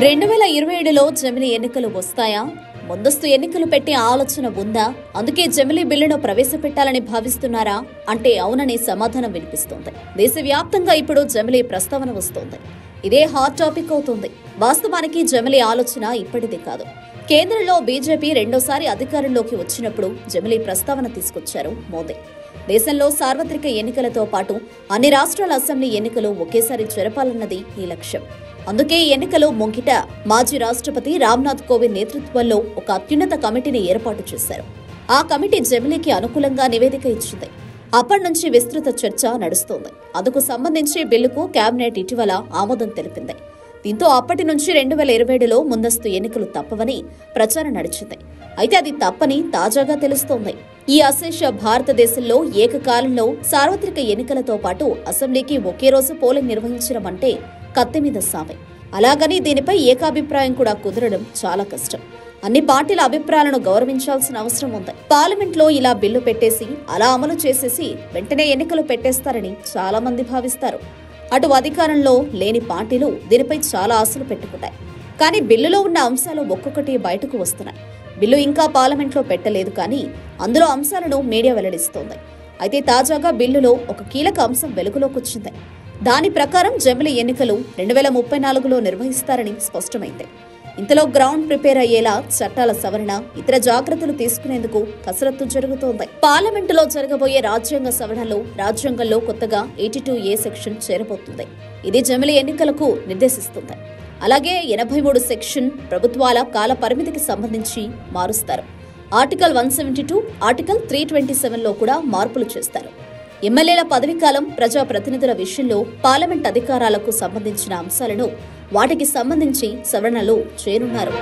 2027లో జమిలీ ఎన్నికలు వస్తాయా? ముందస్తు ఎన్నికలు పెట్టే ఆలోచన ఉందా? అందుకే జమిలీ బిల్లును ప్రవేశపెట్టాలని భావిస్తున్నారా అంటే అవుననే సమాధానం వినిపిస్తోంది. దేశవ్యాప్తంగా ఇప్పుడు జమిలీ ప్రస్తావన వస్తోంది. ఇదే హాట్ టాపిక్ అవుతుంది. వాస్తవానికి జమిలీ ఆలోచన ఇప్పటిదే కాదు. కేంద్రంలో బీజేపీ రెండోసారి అధికారంలోకి వచ్చినప్పుడు జమిలీ ప్రస్తావన తీసుకొచ్చారు మోదీ. దేశంలో సార్వత్రిక ఎన్నికలతో పాటు అన్ని రాష్ట్రాల అసెంబ్లీ ఎన్నికలు ఒకేసారి జరపాలన్నది ఈ లక్ష్యం. అందుకే ఈ ఎన్నికలు ముంగిట మాజీ రాష్ట్రపతి రామ్నాథ్ కోవింద్ నేతృత్వంలో ఒక అత్యున్నత కమిటీని ఏర్పాటు చేశారు. ఆ కమిటీ జమిలీకి అనుకూలంగా నివేదిక ఇచ్చింది. అప్పటి నుంచి విస్తృత చర్చ నడుస్తోంది. అందుకు సంబంధించి బిల్లుకు కేబినెట్ ఇటీవల ఆమోదం తెలిపింది. దీంతో అప్పటి నుంచి 2027లో ముందస్తు ఎన్నికలు తప్పవని ప్రచారం నడిచింది. అయితే అది తప్పని తాజాగా తెలుస్తోంది. ఈ అశేష భారతదేశంలో ఏకకాలంలో సార్వత్రిక ఎన్నికలతో పాటు అసెంబ్లీకి ఒకే రోజు పోలింగ్ నిర్వహించడం అంటే కత్తి మీద సామే. అలాగని దీనిపై ఏకాభిప్రాయం కూడా కుదరడం చాలా కష్టం. అన్ని పార్టీల అభిప్రాయాలను గౌరవించాల్సిన అవసరం ఉంది. పార్లమెంట్లో ఇలా బిల్లు పెట్టేసి అలా అమలు చేసేసి వెంటనే ఎన్నికలు పెట్టేస్తారని చాలా మంది భావిస్తారు. అటు అధికారంలో లేని పార్టీలు దీనిపై చాలా ఆశలు పెట్టుకుంటాయి. కానీ బిల్లులో ఉన్న అంశాలు ఒక్కొక్కటి బయటకు వస్తున్నాయి. బిల్లు ఇంకా పార్లమెంట్లో పెట్టలేదు, కానీ అందులో అంశాలను మీడియా వెల్లడిస్తోంది. అయితే తాజాగా బిల్లులో ఒక కీలక అంశం వెలుగులోకి వచ్చింది. దాని ప్రకారం జమిలీ ఎన్నికలు 2034లో నిర్వహిస్తారని స్పష్టమైంది. ఇంతలో గ్రౌండ్ ప్రిపేర్ అయ్యేలా చట్టాల సవరణ, ఇతర జాగ్రత్తలు తీసుకునేందుకు కసరత్తు జరుగుతోంది. పార్లమెంటులో జరగబోయే రాజ్యాంగ సవరణలో రాజ్యాంగంలో కొత్తగా 82A సెక్షన్ చేరబోతుంది. ఇది జమిలీ ఎన్నికలకు నిర్దేశిస్తుంది. అలాగే 83 సెక్షన్ ప్రభుత్వాల కాల పరిమితికి సంబంధించి మారుస్తారు. ఆర్టికల్ 172, ఆర్టికల్ 327లో కూడా మార్పులు చేస్తారు. ఎమ్మెల్యేల పదవీకాలం, ప్రజాప్రతినిధుల విషయంలో పార్లమెంట్ అధికారాలకు సంబంధించిన అంశాలను వాటికి సంబంధించి సవరణలు చేయనున్నారు.